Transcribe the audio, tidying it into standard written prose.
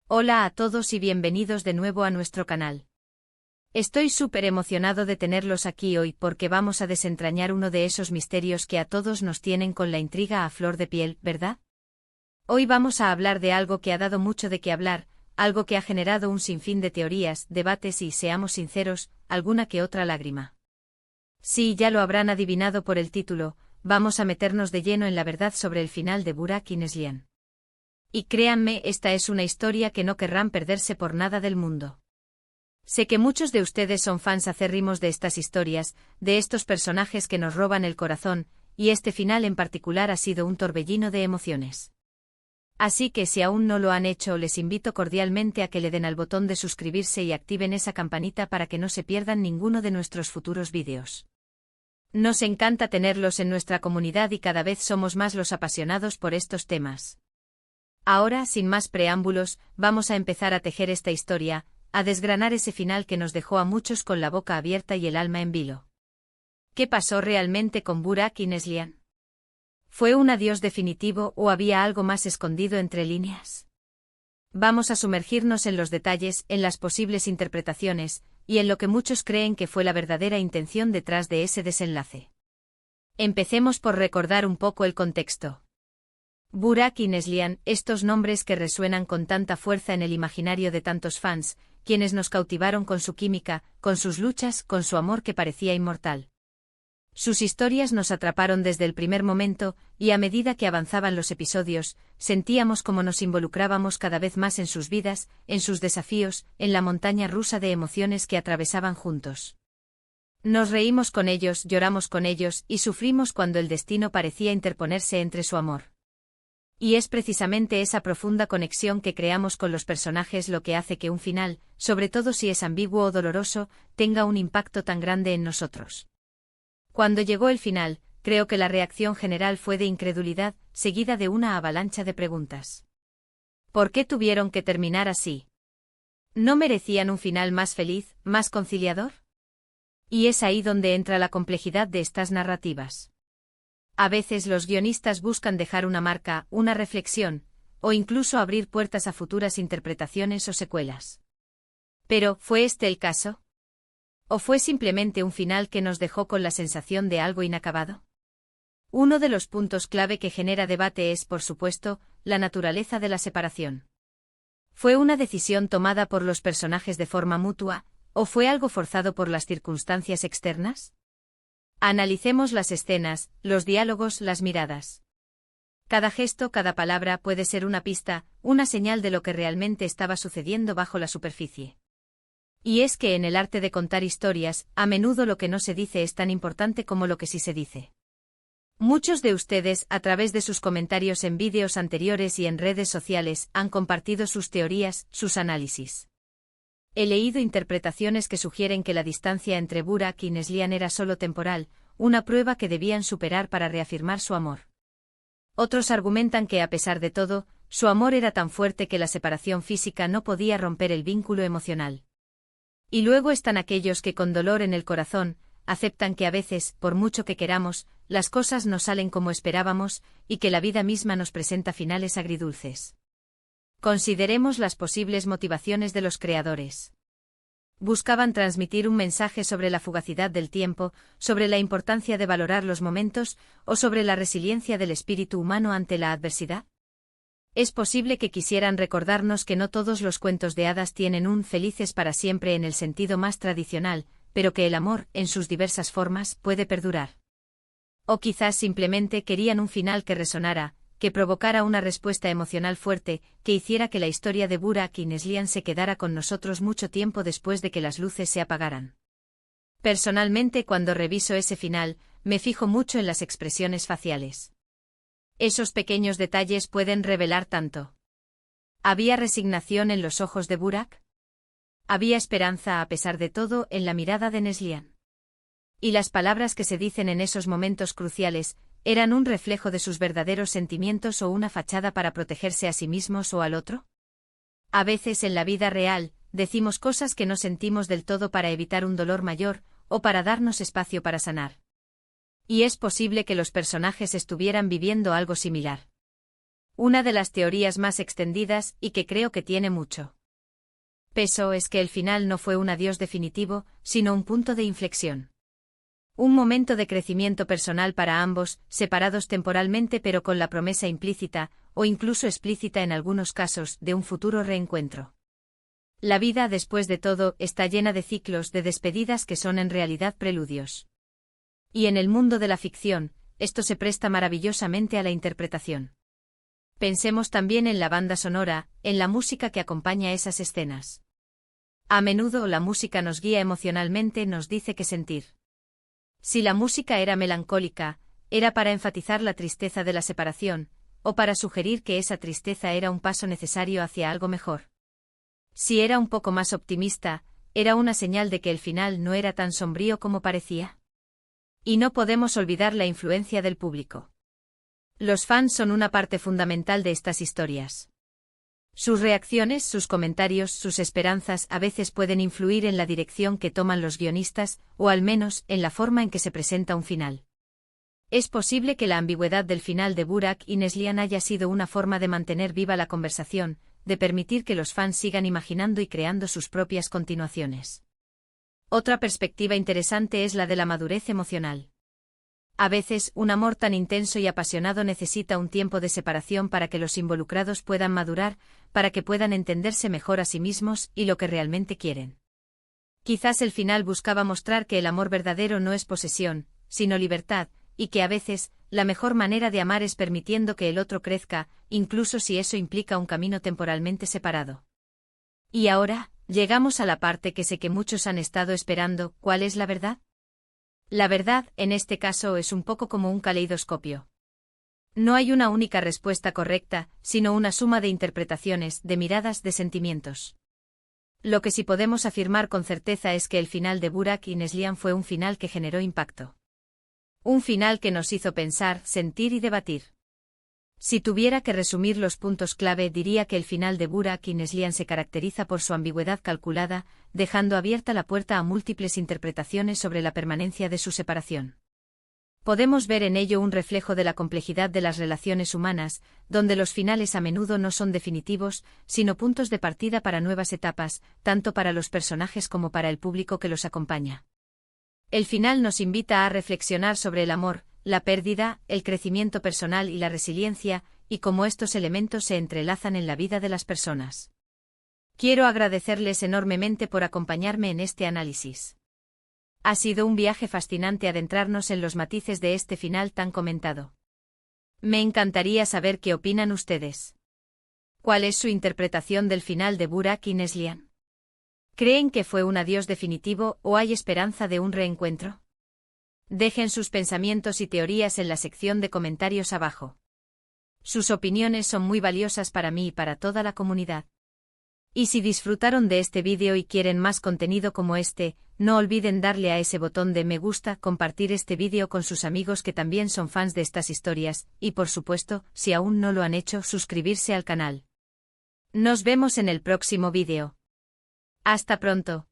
Hola a todos y bienvenidos de nuevo a nuestro canal. Estoy súper emocionado de tenerlos aquí hoy porque vamos a desentrañar uno de esos misterios que a todos nos tienen con la intriga a flor de piel, ¿verdad? Hoy vamos a hablar de algo que ha dado mucho de qué hablar, algo que ha generado un sinfín de teorías, debates y, seamos sinceros, alguna que otra lágrima. Sí, ya lo habrán adivinado por el título, vamos a meternos de lleno en la verdad sobre el final de Burak y Neslihan. Y créanme, esta es una historia que no querrán perderse por nada del mundo. Sé que muchos de ustedes son fans acérrimos de estas historias, de estos personajes que nos roban el corazón, y este final en particular ha sido un torbellino de emociones. Así que si aún no lo han hecho, les invito cordialmente a que le den al botón de suscribirse y activen esa campanita para que no se pierdan ninguno de nuestros futuros vídeos. Nos encanta tenerlos en nuestra comunidad y cada vez somos más los apasionados por estos temas. Ahora, sin más preámbulos, vamos a empezar a tejer esta historia, a desgranar ese final que nos dejó a muchos con la boca abierta y el alma en vilo. ¿Qué pasó realmente con Burak y Neslihan? ¿Fue un adiós definitivo o había algo más escondido entre líneas? Vamos a sumergirnos en los detalles, en las posibles interpretaciones, y en lo que muchos creen que fue la verdadera intención detrás de ese desenlace. Empecemos por recordar un poco el contexto. Burak y Neslihan, estos nombres que resuenan con tanta fuerza en el imaginario de tantos fans, quienes nos cautivaron con su química, con sus luchas, con su amor que parecía inmortal. Sus historias nos atraparon desde el primer momento, y a medida que avanzaban los episodios, sentíamos como nos involucrábamos cada vez más en sus vidas, en sus desafíos, en la montaña rusa de emociones que atravesaban juntos. Nos reímos con ellos, lloramos con ellos, y sufrimos cuando el destino parecía interponerse entre su amor. Y es precisamente esa profunda conexión que creamos con los personajes lo que hace que un final, sobre todo si es ambiguo o doloroso, tenga un impacto tan grande en nosotros. Cuando llegó el final, creo que la reacción general fue de incredulidad, seguida de una avalancha de preguntas. ¿Por qué tuvieron que terminar así? ¿No merecían un final más feliz, más conciliador? Y es ahí donde entra la complejidad de estas narrativas. A veces los guionistas buscan dejar una marca, una reflexión, o incluso abrir puertas a futuras interpretaciones o secuelas. Pero, ¿fue este el caso? ¿O fue simplemente un final que nos dejó con la sensación de algo inacabado? Uno de los puntos clave que genera debate es, por supuesto, la naturaleza de la separación. ¿Fue una decisión tomada por los personajes de forma mutua, o fue algo forzado por las circunstancias externas? Analicemos las escenas, los diálogos, las miradas. Cada gesto, cada palabra puede ser una pista, una señal de lo que realmente estaba sucediendo bajo la superficie. Y es que en el arte de contar historias, a menudo lo que no se dice es tan importante como lo que sí se dice. Muchos de ustedes, a través de sus comentarios en vídeos anteriores y en redes sociales, han compartido sus teorías, sus análisis. He leído interpretaciones que sugieren que la distancia entre Burak y Neslihan era solo temporal, una prueba que debían superar para reafirmar su amor. Otros argumentan que a pesar de todo, su amor era tan fuerte que la separación física no podía romper el vínculo emocional. Y luego están aquellos que con dolor en el corazón, aceptan que a veces, por mucho que queramos, las cosas no salen como esperábamos, y que la vida misma nos presenta finales agridulces. Consideremos las posibles motivaciones de los creadores. Buscaban transmitir un mensaje sobre la fugacidad del tiempo, sobre la importancia de valorar los momentos, o sobre la resiliencia del espíritu humano ante la adversidad. Es posible que quisieran recordarnos que no todos los cuentos de hadas tienen un felices para siempre en el sentido más tradicional, pero que el amor, en sus diversas formas, puede perdurar. O quizás simplemente querían un final que resonara, que provocara una respuesta emocional fuerte, que hiciera que la historia de Burak y Neslihan se quedara con nosotros mucho tiempo después de que las luces se apagaran. Personalmente, cuando reviso ese final, me fijo mucho en las expresiones faciales. Esos pequeños detalles pueden revelar tanto. ¿Había resignación en los ojos de Burak? ¿Había esperanza a pesar de todo en la mirada de Neslihan? Y las palabras que se dicen en esos momentos cruciales, ¿eran un reflejo de sus verdaderos sentimientos o una fachada para protegerse a sí mismos o al otro? A veces en la vida real, decimos cosas que no sentimos del todo para evitar un dolor mayor, o para darnos espacio para sanar. Y es posible que los personajes estuvieran viviendo algo similar. Una de las teorías más extendidas y que creo que tiene mucho peso es que el final no fue un adiós definitivo, sino un punto de inflexión. Un momento de crecimiento personal para ambos, separados temporalmente pero con la promesa implícita, o incluso explícita en algunos casos, de un futuro reencuentro. La vida, después de todo, está llena de ciclos de despedidas que son en realidad preludios. Y en el mundo de la ficción, esto se presta maravillosamente a la interpretación. Pensemos también en la banda sonora, en la música que acompaña esas escenas. A menudo la música nos guía emocionalmente, nos dice qué sentir. Si la música era melancólica, era para enfatizar la tristeza de la separación, o para sugerir que esa tristeza era un paso necesario hacia algo mejor. Si era un poco más optimista, era una señal de que el final no era tan sombrío como parecía. Y no podemos olvidar la influencia del público. Los fans son una parte fundamental de estas historias. Sus reacciones, sus comentarios, sus esperanzas a veces pueden influir en la dirección que toman los guionistas, o al menos en la forma en que se presenta un final. Es posible que la ambigüedad del final de Burak y Neslihan haya sido una forma de mantener viva la conversación, de permitir que los fans sigan imaginando y creando sus propias continuaciones. Otra perspectiva interesante es la de la madurez emocional. A veces, un amor tan intenso y apasionado necesita un tiempo de separación para que los involucrados puedan madurar, para que puedan entenderse mejor a sí mismos y lo que realmente quieren. Quizás el final buscaba mostrar que el amor verdadero no es posesión, sino libertad, y que a veces, la mejor manera de amar es permitiendo que el otro crezca, incluso si eso implica un camino temporalmente separado. Y ahora, llegamos a la parte que sé que muchos han estado esperando. ¿Cuál es la verdad? La verdad, en este caso, es un poco como un caleidoscopio. No hay una única respuesta correcta, sino una suma de interpretaciones, de miradas, de sentimientos. Lo que sí podemos afirmar con certeza es que el final de Burak y Neslihan fue un final que generó impacto. Un final que nos hizo pensar, sentir y debatir. Si tuviera que resumir los puntos clave, diría que el final de Burak y Neslihan se caracteriza por su ambigüedad calculada, dejando abierta la puerta a múltiples interpretaciones sobre la permanencia de su separación. Podemos ver en ello un reflejo de la complejidad de las relaciones humanas, donde los finales a menudo no son definitivos, sino puntos de partida para nuevas etapas, tanto para los personajes como para el público que los acompaña. El final nos invita a reflexionar sobre el amor, la pérdida, el crecimiento personal y la resiliencia, y cómo estos elementos se entrelazan en la vida de las personas. Quiero agradecerles enormemente por acompañarme en este análisis. Ha sido un viaje fascinante adentrarnos en los matices de este final tan comentado. Me encantaría saber qué opinan ustedes. ¿Cuál es su interpretación del final de Burak y Neslihan? ¿Creen que fue un adiós definitivo o hay esperanza de un reencuentro? Dejen sus pensamientos y teorías en la sección de comentarios abajo. Sus opiniones son muy valiosas para mí y para toda la comunidad. Y si disfrutaron de este vídeo y quieren más contenido como este, no olviden darle a ese botón de me gusta, compartir este vídeo con sus amigos que también son fans de estas historias, y por supuesto, si aún no lo han hecho, suscribirse al canal. Nos vemos en el próximo vídeo. Hasta pronto.